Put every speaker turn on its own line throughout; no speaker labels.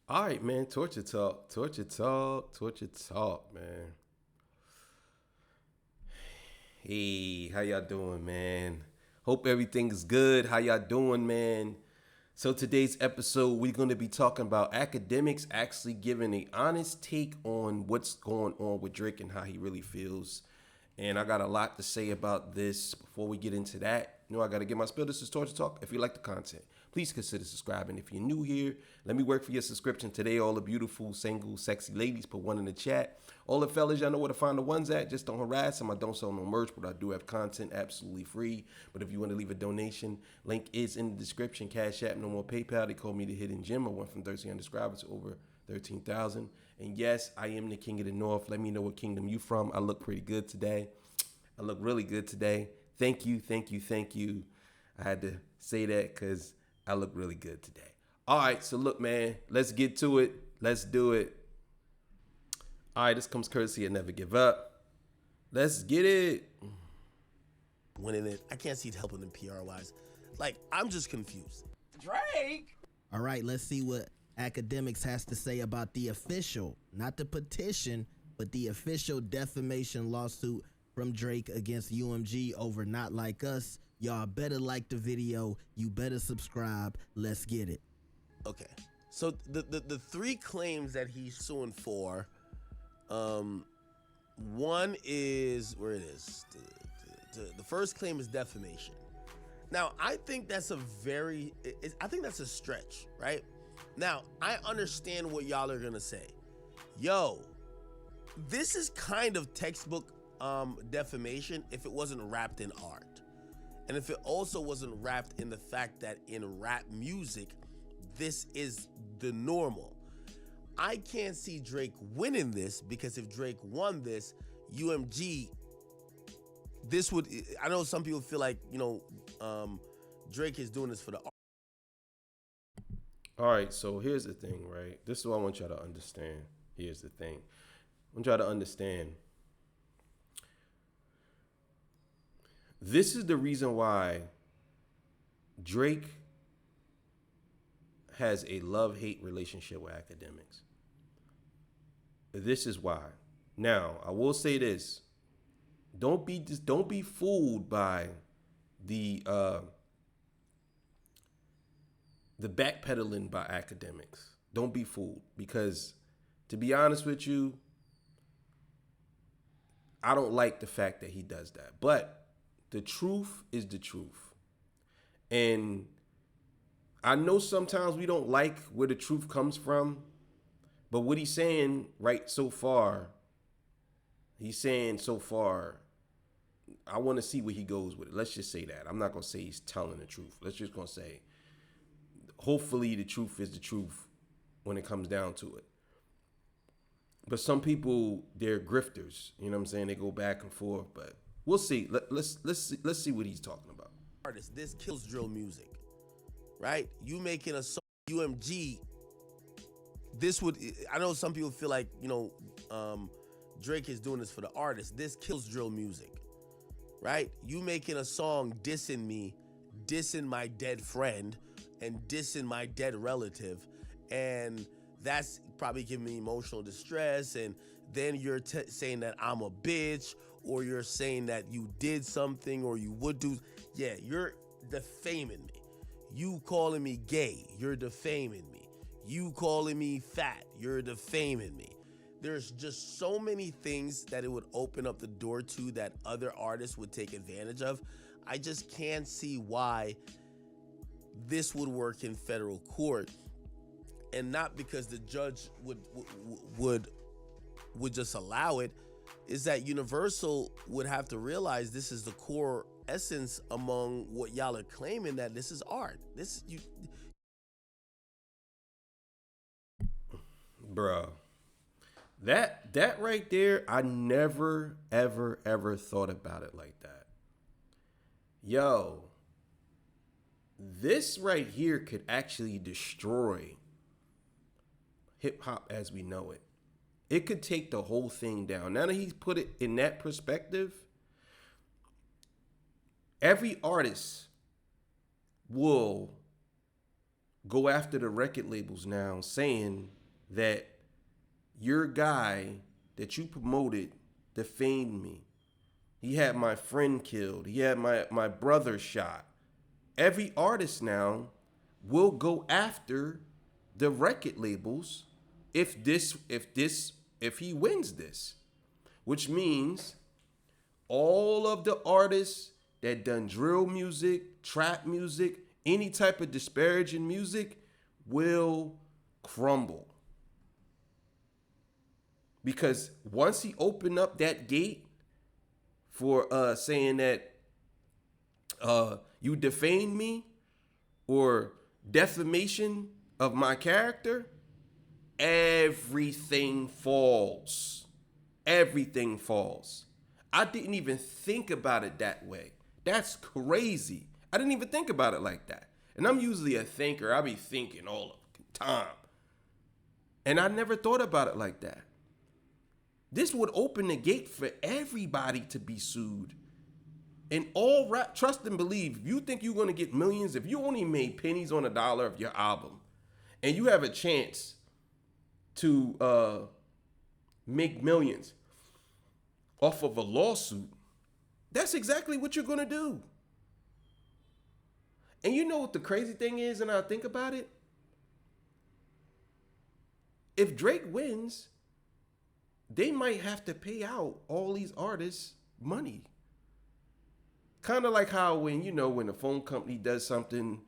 All right, man. Torture talk, man. Hey, how y'all doing, man? Hope everything is good. How y'all doing, man? So today's episode, we're going to be talking about academics actually giving a honest take on what's going on with Drake and how he really feels. And I got a lot to say about this. Before we get into that, I got to get my spill. This is Torture Talk. If you like the content, please consider subscribing. If you're new here, let me work for your subscription today. All the beautiful, single, sexy ladies, put one in the chat. All the fellas, y'all know where to find the ones at. Just don't harass them. I don't sell no merch, but I do have content absolutely free. But if you want to leave a donation, link is in the description. Cash App, no more PayPal. They call me the Hidden Gem. I went from 1,300 subscribers to over 13,000. And yes, I am the King of the North. Let me know what kingdom you from. I look pretty good today. I look really good today. Thank you, thank you, thank you. I had to say that because I look really good today. All right, so look, man, let's get to it. Let's do it. All right, this comes courtesy of Never Give Up. Let's get it.
Winning it. I can't see it helping them PR wise. Like, I'm just confused.
Drake.
All right, let's see what academics has to say about the official, not the petition, but the official defamation lawsuit from Drake against UMG over Not Like Us. Y'all better like the video. You better subscribe. Let's get it.
Okay. So the three claims that he's suing for, one is where it is. The first claim is defamation. Now, I think that's I think that's a stretch, right? Now, I understand what y'all are gonna say. Yo, this is kind of textbook defamation if it wasn't wrapped in art. And if it also wasn't wrapped in the fact that in rap music, this is the normal. I can't see Drake winning this because if Drake won this, UMG, this would, I know some people feel like, Drake is doing this for the art.
All right, so here's the thing, right? This is what I want y'all to understand. Here's the thing. I want y'all to understand. This is the reason why Drake has a love-hate relationship with academics. This is why. Now, I will say this. Don't be fooled by the backpedaling by academics. Don't be fooled because to be honest with you, I don't like the fact that he does that. But the truth is the truth. And I know sometimes we don't like where the truth comes from, but what he's saying so far, I want to see where he goes with it. Let's just say that. I'm not going to say he's telling the truth. Let's just going to say, hopefully the truth is the truth when it comes down to it. But some people, they're grifters. You know what I'm saying? They go back and forth, but we'll see. Let's see what he's talking about.
Artist, this kills drill music, right? You making a song, UMG, this would, I know some people feel like, Drake is doing this for the artist. This kills drill music, right? You making a song dissing me, dissing my dead friend, and dissing my dead relative, and that's probably giving me emotional distress, and then you're saying that I'm a bitch, or you're saying that you did something, or you would do, yeah, you're defaming me. You calling me gay, you're defaming me. You calling me fat, you're defaming me. There's just so many things that it would open up the door to that other artists would take advantage of. I just can't see why this would work in federal court, and not because the judge would just allow it. Is that Universal would have to realize this is the core essence among what y'all are claiming, that this is art.
Bruh. That right there, I never, ever, ever thought about it like that. Yo, this right here could actually destroy hip hop as we know it. It could take the whole thing down. Now that he's put it in that perspective, every artist will go after the record labels now, saying that your guy that you promoted defamed me. He had my friend killed. He had my brother shot. Every artist now will go after the record labels if he wins this, which means all of the artists that done drill music, trap music, any type of disparaging music will crumble. Because once he opened up that gate for saying that you defamed me or defamation of my character, everything falls. Everything falls. I didn't even think about it that way. That's crazy. I didn't even think about it like that. And I'm usually a thinker. I be thinking all the time. And I never thought about it like that. This would open the gate for everybody to be sued. And all rap, trust and believe, if you think you're going to get millions, if you only made pennies on a dollar of your album, and you have a chance to make millions off of a lawsuit, that's exactly what you're going to do. And you know what the crazy thing is, and I think about it? If Drake wins, they might have to pay out all these artists money. Kind of like how when the phone company does something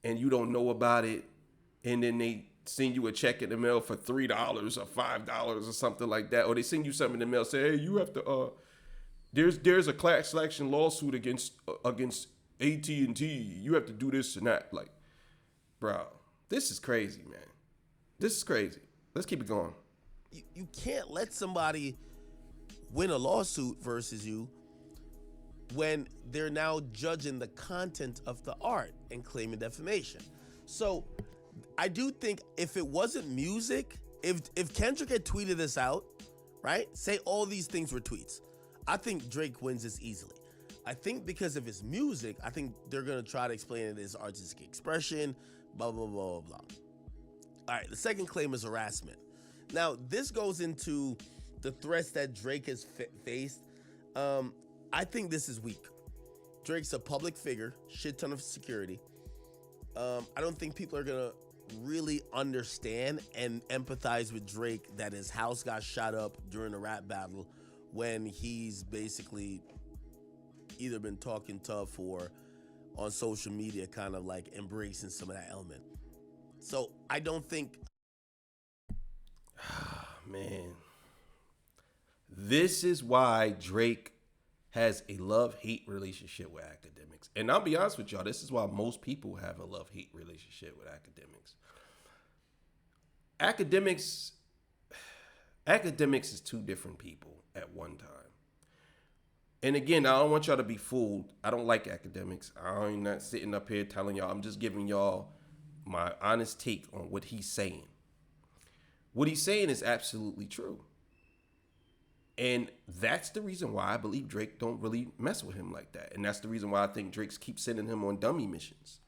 and you don't know about it, and then they send you a check in the mail for $3 or $5 or something like that, or they send you something in the mail, say, hey, you have to there's a class action lawsuit against AT&T. You have to do this and that. Like, bro, this is crazy, man. This is crazy. Let's keep it going.
You can't let somebody win a lawsuit versus you when they're now judging the content of the art and claiming defamation. So I do think if it wasn't music, if Kendrick had tweeted this out, right? Say all these things were tweets, I think Drake wins this easily. I think because of his music, I think they're gonna try to explain it as artistic expression, blah, blah, blah, blah, blah. All right, the second claim is harassment. Now, this goes into the threats that Drake has faced. I think this is weak. Drake's a public figure, shit ton of security. I don't think people are gonna really understand and empathize with Drake that his house got shot up during a rap battle when he's basically either been talking tough or on social media kind of like embracing some of that element. So I don't think...
Man, this is why Drake has a love-hate relationship with academics. And I'll be honest with y'all, this is why most people have a love-hate relationship with academics. Academics is two different people at one time. And again, I don't want y'all to be fooled. I don't like academics. I'm not sitting up here telling y'all. I'm just giving y'all my honest take on what he's saying. What he's saying is absolutely true. And that's the reason why I believe Drake don't really mess with him like that. And that's the reason why I think Drake keeps sending him on dummy missions.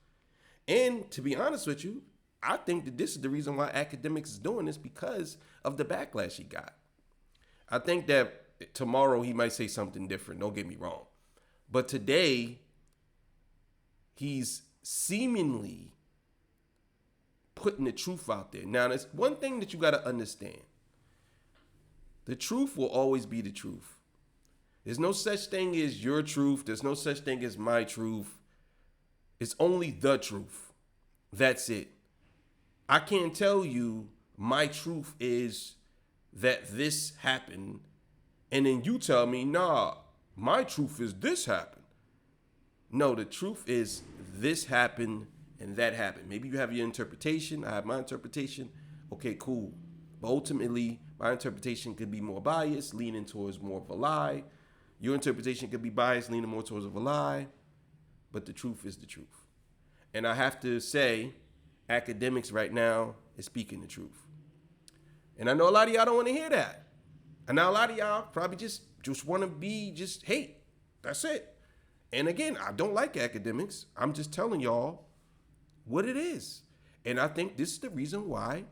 And to be honest with you, I think that this is the reason why academics is doing this, because of the backlash he got. I think that tomorrow he might say something different. Don't get me wrong. But today, he's seemingly putting the truth out there. Now, there's one thing that you got to understand. The truth will always be the truth. There's no such thing as your truth. There's no such thing as my truth. It's only the truth. That's it. I can't tell you my truth is that this happened, and then you tell me, nah, my truth is this happened. No, the truth is this happened and that happened. Maybe you have your interpretation. I have my interpretation. Okay, cool. But ultimately, my interpretation could be more biased, leaning towards more of a lie. Your interpretation could be biased, leaning more towards of a lie. But the truth is the truth. And I have to say, academics right now is speaking the truth. And I know a lot of y'all don't want to hear that. And now a lot of y'all probably just want to be just hate. That's it. And again, I don't like academics. I'm just telling y'all what it is. And I think this is the reason why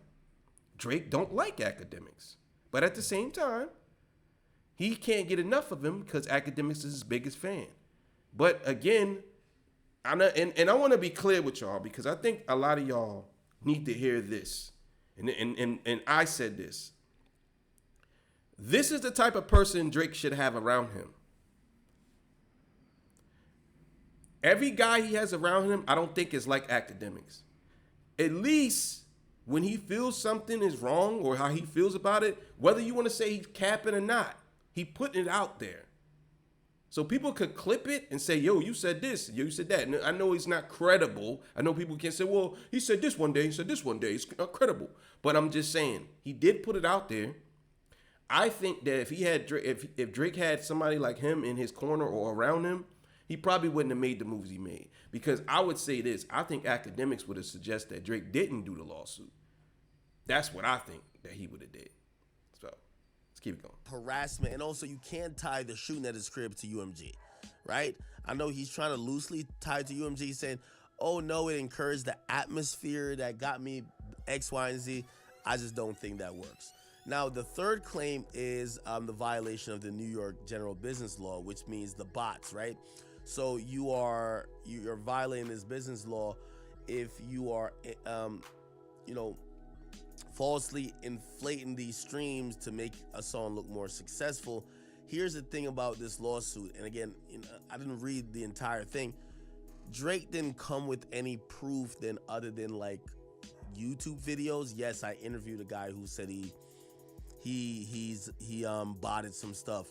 Drake don't like academics. But at the same time, he can't get enough of him because academics is his biggest fan. But again, I want to be clear with y'all because I think a lot of y'all need to hear this. And I said this. This is the type of person Drake should have around him. Every guy he has around him, I don't think is like academics. At least when he feels something is wrong or how he feels about it, whether you want to say he's capping or not, he putting it out there. So people could clip it and say, yo, you said this, yo, you said that. And I know he's not credible. I know people can say, well, he said this one day, he said this one day. It's not credible. But I'm just saying, he did put it out there. I think that if he had if Drake had somebody like him in his corner or around him, he probably wouldn't have made the moves he made. Because I would say this, I think academics would have suggested that Drake didn't do the lawsuit. That's what I think that he would have did. So let's keep it going.
Harassment, and also you can't tie the shooting at his crib to UMG, right? I know he's trying to loosely tie it to UMG, saying, oh no, it encouraged the atmosphere that got me X, Y, and Z. I just don't think that works. Now, the third claim is the violation of the New York General Business Law, which means the bots, right? So you're violating this business law if you are, falsely inflating these streams to make a song look more successful. Here's the thing about this lawsuit, and again, I didn't read the entire thing. Drake didn't come with any proof other than like YouTube videos. Yes, I interviewed a guy who said he botted some stuff,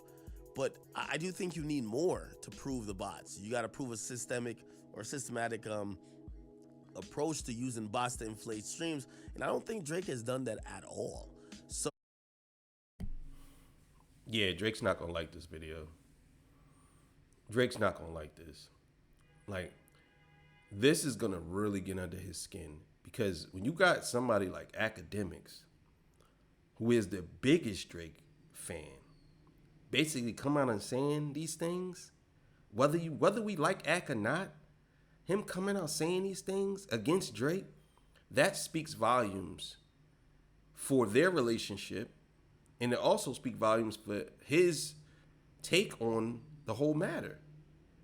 but I do think you need more to prove the bots. You got to prove a systematic approach to using bots to inflate streams, and I don't think Drake has done that at all. So
Yeah, Drake's not gonna like this video. Drake's not gonna like this. Like, this is gonna really get under his skin because when you got somebody like academics, who is the biggest Drake fan, basically come out and saying these things, whether we like Ack or not, him coming out saying these things against Drake, that speaks volumes for their relationship, and it also speaks volumes for his take on the whole matter.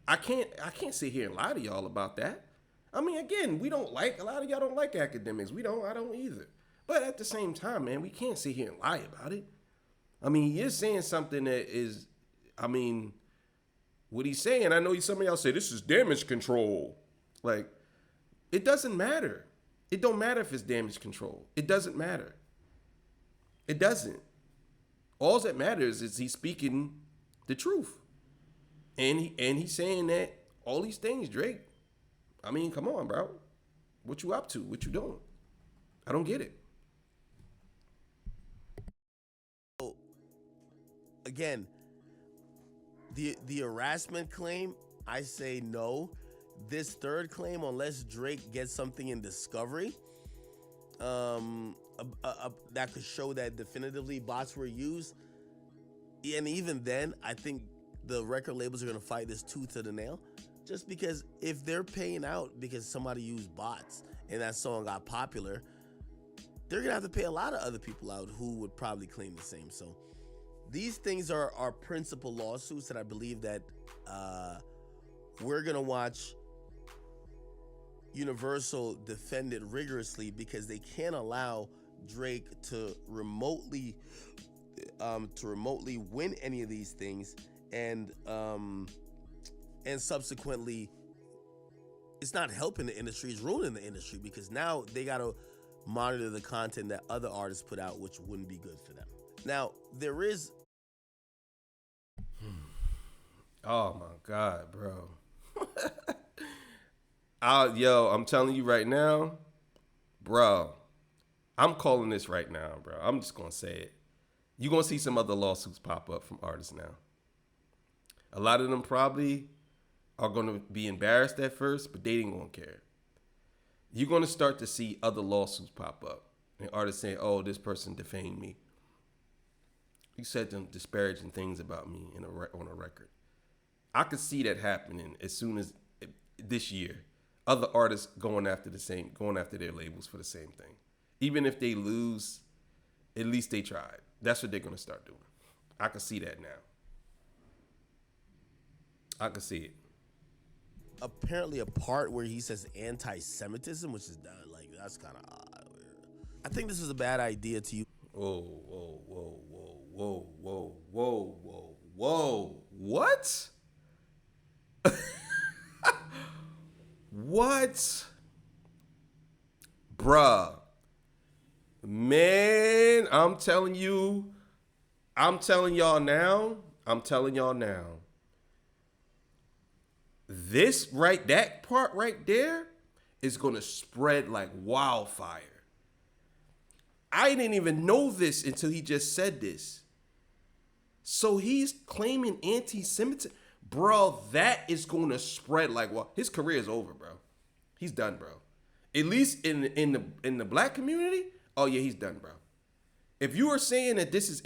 I can't sit here and lie to y'all about that. I mean, again, a lot of y'all don't like academics. I don't either. But at the same time, man, we can't sit here and lie about it. I mean, he is saying something that is, what he's saying, I know some of y'all say this is damage control. Like, it doesn't matter. It don't matter if it's damage control. It doesn't matter. It doesn't. All that matters is he's speaking the truth. And he's saying that all these things, Drake. I mean, come on, bro. What you up to? What you doing? I don't get it.
Again, the harassment claim, I say no. This third claim, unless Drake gets something in discovery that could show that definitively bots were used, and even then, I think the record labels are going to fight this tooth to the nail, just because if they're paying out because somebody used bots and that song got popular, they're going to have to pay a lot of other people out who would probably claim the same. So these things are our principal lawsuits that I believe that we're going to watch Universal defend it rigorously, because they can't allow Drake to remotely win any of these things, and subsequently it's not helping the industry, it's ruining the industry, because now they got to monitor the content that other artists put out, which wouldn't be good for them. Now, there is
Oh my God, bro. I'm telling you right now, bro, I'm calling this right now, bro. I'm just going to say it. You're going to see some other lawsuits pop up from artists now. A lot of them probably are going to be embarrassed at first, but they ain't going to care. You're going to start to see other lawsuits pop up. And artists saying, oh, this person defamed me. He said some disparaging things about me on a record. I could see that happening as soon as this year. other artists going after their labels for the same thing. Even if they lose, at least they tried. That's what they're gonna start doing. I can see that now. I can see it.
Apparently a part where he says anti-Semitism, which is like, that's kind of odd. I think this is a bad idea to you.
Whoa, whoa, whoa, whoa, whoa, whoa, whoa, whoa, whoa. What? What? Bruh. Man, I'm telling y'all now. That part right there is gonna spread like wildfire. I didn't even know this until he just said this. So he's claiming anti-Semitism. Bro, that is going to spread like well. His career is over, bro. He's done, bro. At least in the black community, oh yeah, he's done, bro. If you are saying that this is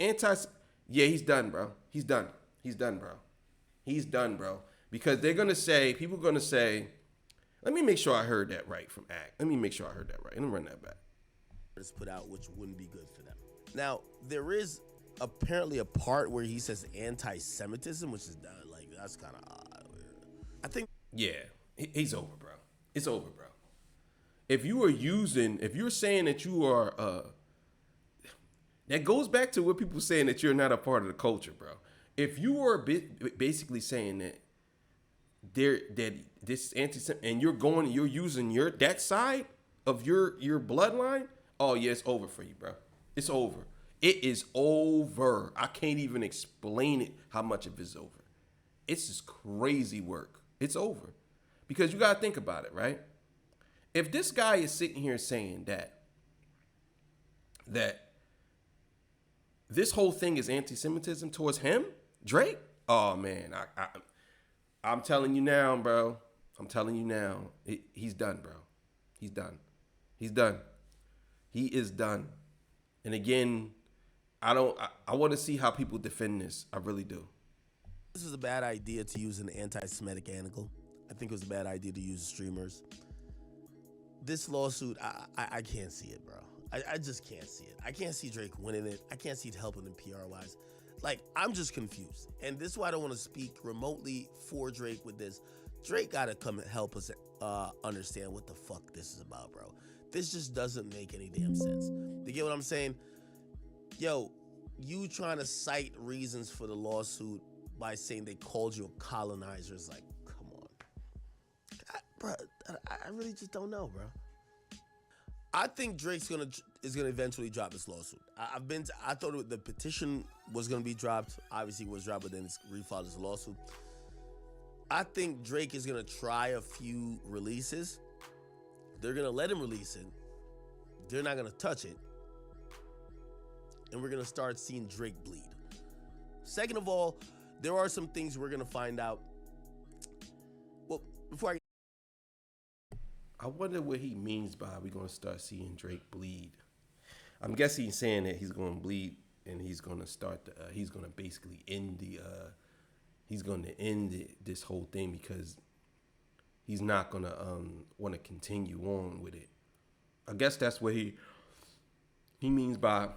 yeah, he's done, bro. He's done. He's done, bro. He's done, bro. Because people are gonna say, let me make sure I heard that right from Act. Let me make sure I heard that right. Let me run that back.
Put out, which wouldn't be good for them. Now, there is apparently a part where he says anti-Semitism, which is like, that's kind of odd. I think,
yeah, he's over, bro. It's over, bro. If you're saying that you are, that goes back to what people saying that you're not a part of the culture, bro. If you are basically saying that this is anti-Semitic and you're using that side of your bloodline. Oh, yeah, it's over for you, bro. It's over. It is over. I can't even explain it how much of it's over. It's just crazy work. It's over. Because you got to think about it, right? If this guy is sitting here saying that this whole thing is anti-Semitism towards him, Drake, oh, man, I'm telling you now, bro. I'm telling you now. He's done, bro. He's done. He's done. He is done. And again, I want to see how people defend this. I really do.
This is a bad idea to use an anti-Semitic angle. I think it was a bad idea to use streamers. This lawsuit, I can't see it, bro. I just can't see it. I can't see Drake winning it. I can't see it helping him PR-wise. Like, I'm just confused. And this is why I don't want to speak remotely for Drake with this. Drake got to come and help us understand what the fuck this is about, bro. This just doesn't make any damn sense. You get what I'm saying? Yo, you trying to cite reasons for the lawsuit by saying they called you a colonizer is like, come on. I really just don't know, bro. I think Drake's is gonna eventually drop this lawsuit. I thought the petition was gonna be dropped. Obviously, it was dropped, but then it's refiled as a lawsuit. I think Drake is gonna try a few releases. They're gonna let him release it. They're not gonna touch it, and we're gonna start seeing Drake bleed. Second of all, there are some things we're gonna find out. Well, before
I wonder what he means by we're gonna start seeing Drake bleed. I'm guessing he's saying that he's gonna bleed and he's gonna start he's gonna basically end this whole thing because he's not gonna want to continue on with it. I guess that's what he means by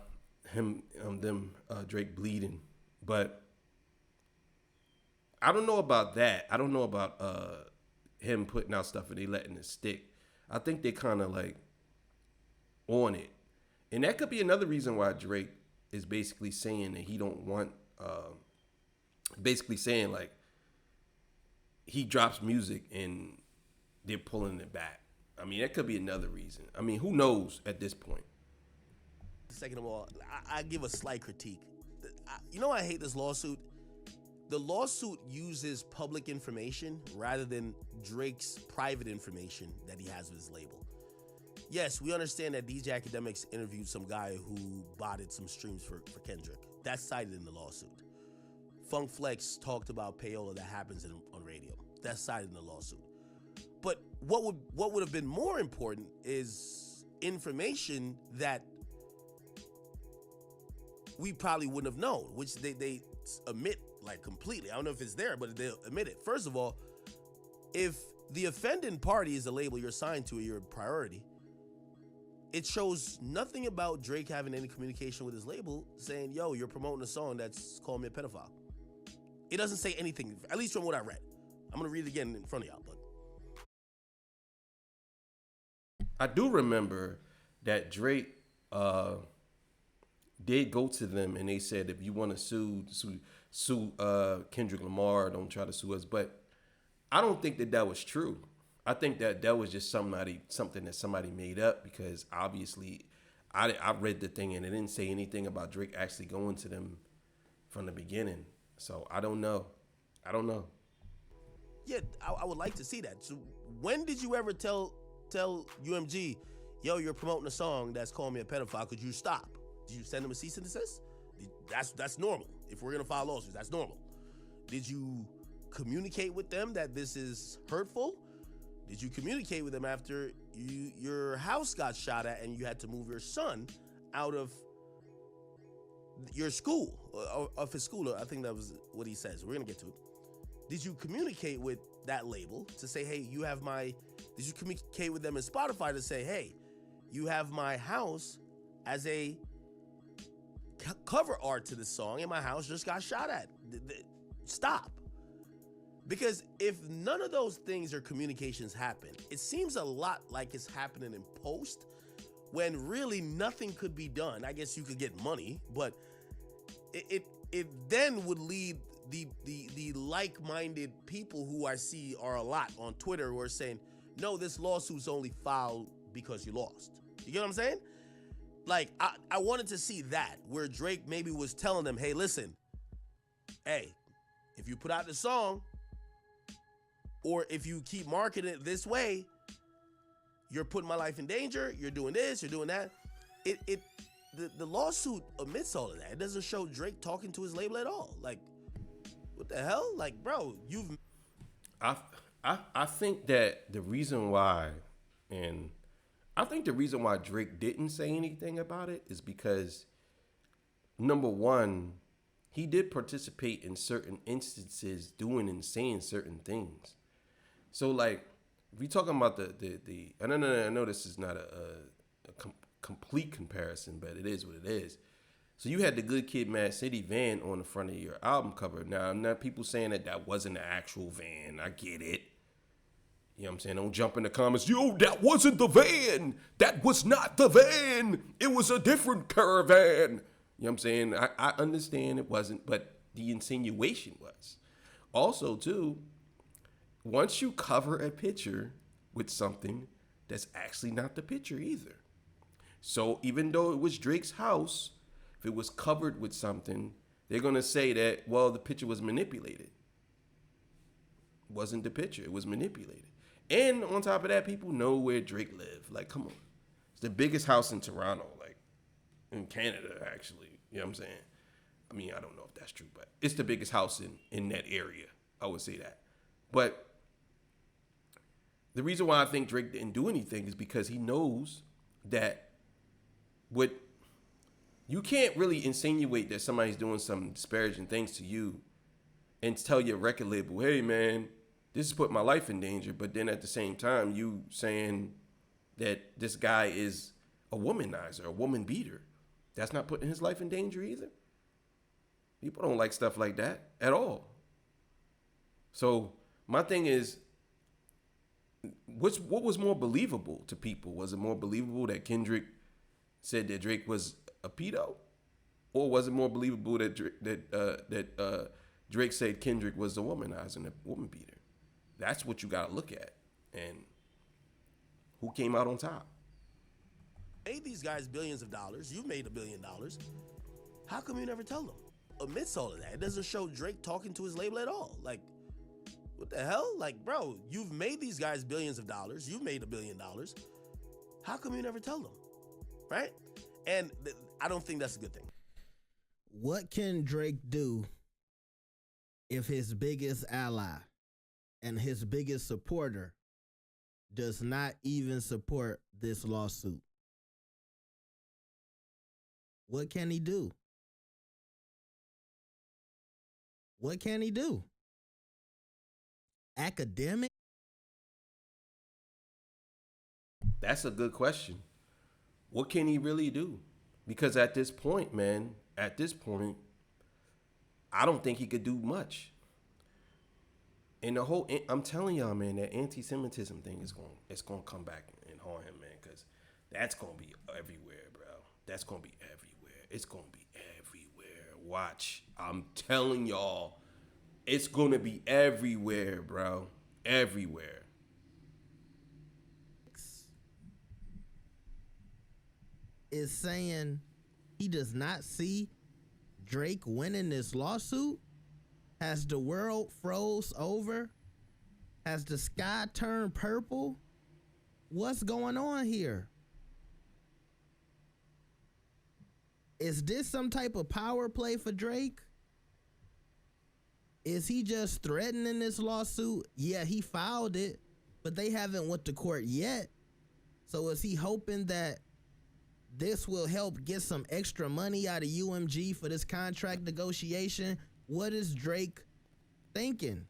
Drake bleeding. But I don't know about that. I don't know about him putting out stuff and they letting it stick. I think they kind of like on it. And that could be another reason why Drake is basically saying that he don't want, basically saying like he drops music and they're pulling it back. I mean, that could be another reason. I mean, who knows at this point?
Second of all, I give a slight critique. You know why I hate this lawsuit? The lawsuit uses public information rather than Drake's private information that he has with his label. Yes, we understand that DJ Academics interviewed some guy who botted some streams for Kendrick. That's cited in the lawsuit. Funk Flex talked about payola that happens on radio. That's cited in the lawsuit. But what would have been more important is information that we probably wouldn't have known, which they omit like completely. I don't know if it's there, but they'll admit it. First of all, if the offending party is the label you're assigned to, your priority. It shows nothing about Drake having any communication with his label saying, yo, you're promoting a song that's calling me a pedophile. It doesn't say anything, at least from what I read. I'm going to read it again in front of y'all. But
I do remember that Drake did go to them and they said, if you want to sue Kendrick Lamar, don't try to sue us. But I don't think that was true. I think that was just something that somebody made up, because obviously I read the thing and it didn't say anything about Drake actually going to them from the beginning. So I don't know.
yeah, I would like to see that. So when did you ever tell UMG, yo, you're promoting a song that's calling me a pedophile, could you stop? Did you send them a cease and desist? That's normal. If we're gonna file lawsuits, that's normal. Did you communicate with them that this is hurtful? Did you communicate with them after your house got shot at and you had to move your son out of your school, of his school? I think that was what he says. We're gonna get to it. Did you communicate with that label to say, hey, did you communicate with them in Spotify to say, hey, you have my house as a cover art to this song and my house just got shot at? Stop. Because if none of those things or communications happen, it seems a lot like it's happening in post, when really nothing could be done. I guess you could get money, but it then would lead the like-minded people who I see are a lot on Twitter who are saying, no, this lawsuit's only filed because you lost. You get what I'm saying? Like, I wanted to see that, where Drake maybe was telling them, hey, listen, hey, if you put out the song, or if you keep marketing it this way, you're putting my life in danger, you're doing this, you're doing that. The lawsuit omits all of that. It doesn't show Drake talking to his label at all. Like, what the hell? Like, bro,
I think that the reason why, Drake didn't say anything about it is because, number one, he did participate in certain instances doing and saying certain things. So, like, if we're talking about I know this is not a complete comparison, but it is what it is. So you had the Good Kid, Mad City van on the front of your album cover. Now, I'm not people saying that wasn't the actual van. I get it. You know what I'm saying? Don't jump in the comments. Yo, that wasn't the van. That was not the van. It was a different caravan. You know what I'm saying? I understand it wasn't, but the insinuation was. Also, too, once you cover a picture with something, that's actually not the picture either. So even though it was Drake's house, if it was covered with something, they're going to say that, well, the picture was manipulated. It wasn't the picture. It was manipulated. And on top of that, people know where Drake lived. Like, come on. It's the biggest house in Toronto, like in Canada, actually. You know what I'm saying? I mean, I don't know if that's true, but it's the biggest house in that area. I would say that. But the reason why I think Drake didn't do anything is because he knows that you can't really insinuate that somebody's doing some disparaging things to you and tell your record label, hey, man, this has put my life in danger. But then at the same time, you saying that this guy is a womanizer, a woman beater. That's not putting his life in danger either. People don't like stuff like that at all. So my thing is, what was more believable to people? Was it more believable that Kendrick said that Drake was a pedo, or was it more believable that Drake said Kendrick was a womanizer and a woman beater? That's what you got to look at, and who came out on top?
Made these guys billions of dollars. You made $1 billion. How come you never tell them? Amidst all of that, it doesn't show Drake talking to his label at all. Like, what the hell? Like, bro, you've made these guys billions of dollars. You've made $1 billion. How come you never tell them? Right? And I don't think that's a good thing.
What can Drake do if his biggest ally and his biggest supporter does not even support this lawsuit? What can he do? What can he do? Academic?
That's a good question. What can he really do? Because at this point, man, I don't think he could do much. And I'm telling y'all, man, that anti-Semitism thing it's gonna come back and haunt him, man, because that's gonna be everywhere, bro. That's gonna be everywhere. It's gonna be everywhere. Watch, I'm telling y'all, it's gonna be everywhere, bro. Everywhere.
Is saying he does not see Drake winning this lawsuit? Has the world froze over? Has the sky turned purple? What's going on here? Is this some type of power play for Drake? Is he just threatening this lawsuit? Yeah, he filed it, but they haven't went to court yet. So is he hoping that this will help get some extra money out of UMG for this contract negotiation? What is Drake thinking?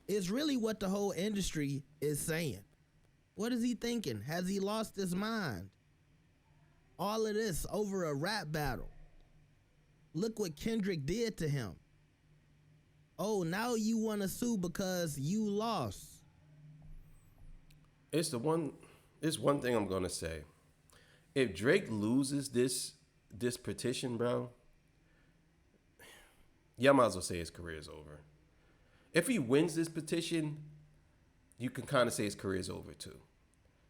It's really what the whole industry is saying. What is he thinking? Has he lost his mind? All of this over a rap battle. Look what Kendrick did to him. Oh, now you want to sue because you lost.
It's one thing I'm gonna say. If Drake loses this petition, bro, y'all might as well say his career is over. If he wins this petition, you can kind of say his career is over too,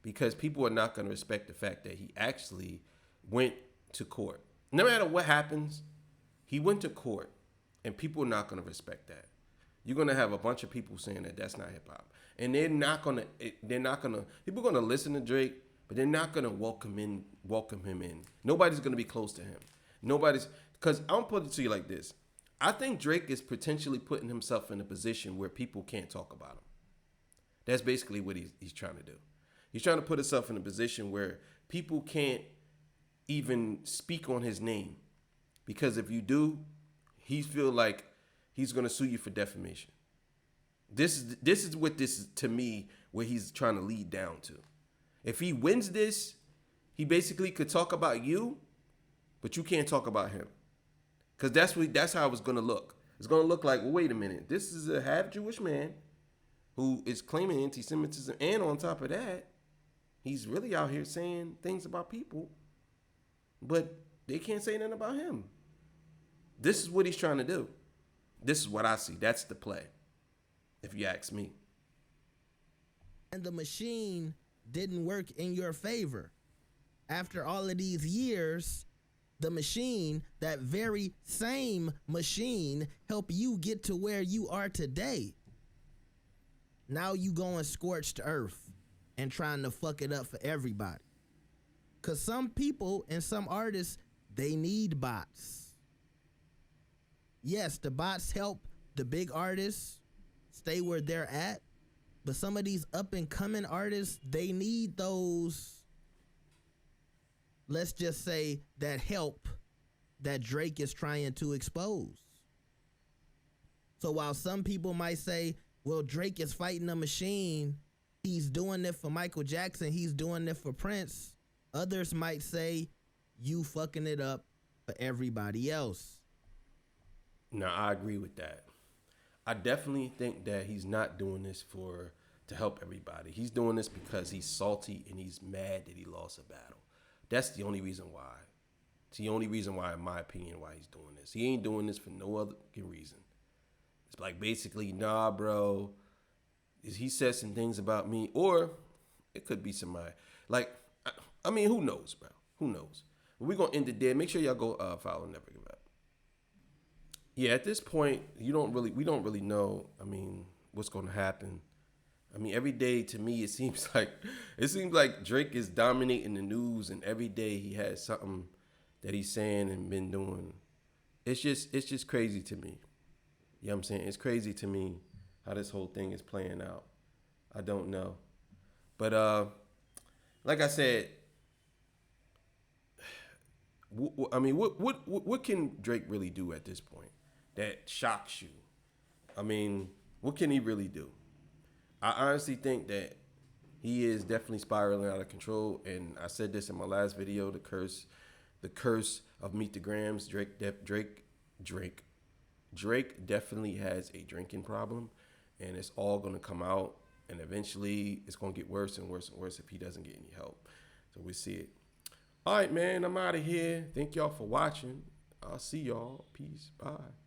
because people are not gonna respect the fact that he actually went to court. No matter what happens, he went to court, and people are not gonna respect that. You're gonna have a bunch of people saying that that's not hip hop, and people are gonna listen to Drake, but they're not gonna welcome him in. Nobody's gonna be close to him. Because I'm put it to you like this. I think Drake is potentially putting himself in a position where people can't talk about him. That's basically what he's trying to do. He's trying to put himself in a position where people can't even speak on his name, because if you do, he feel like he's gonna sue you for defamation. This is what this is, to me, where he's trying to lead down to. If he wins this, he basically could talk about you, but you can't talk about him, because that's how it's gonna look. It's gonna look like, well, wait a minute, this is a half Jewish man who is claiming anti-Semitism, and on top of that, he's really out here saying things about people, but they can't say nothing about him. This is what he's trying to do. This is what I see. That's the play, if you ask me.
And the machine didn't work in your favor. After all of these years, the machine, that very same machine, helped you get to where you are today. Now you going scorched earth and trying to fuck it up for everybody. Because some people and some artists, they need bots. Yes, the bots help the big artists stay where they're at, but some of these up and coming artists, they need those, let's just say, that help that Drake is trying to expose. So while some people might say, well, Drake is fighting a machine, he's doing it for Michael Jackson, he's doing it for Prince, others might say, you fucking it up for everybody else.
No, I agree with that. I definitely think that he's not doing this to help everybody. He's doing this because he's salty and he's mad that he lost a battle. That's the only reason why. It's the only reason why, in my opinion, why he's doing this. He ain't doing this for no other reason. It's like, basically, nah, bro, he said some things about me, or it could be somebody. Like, I mean, who knows, bro? Who knows? But we're going to end it there. Make sure y'all go follow Never Give Up. Yeah, at this point, we don't really know, I mean, what's going to happen. I mean, every day to me, it seems like Drake is dominating the news, and every day he has something that he's saying and been doing. It's just crazy to me. You know what I'm saying? It's crazy to me how this whole thing is playing out. I don't know. But like I said, I mean, what can Drake really do at this point that shocks you? I mean, what can he really do? I honestly think that He is definitely spiraling out of control. And I said this in my last video, the curse of Meet the Grams. Drake definitely has a drinking problem, and it's all gonna come out. And eventually, it's gonna get worse and worse and worse if he doesn't get any help. So we see it. All right, man. I'm out of here. Thank y'all for watching. I'll see y'all. Peace. Bye.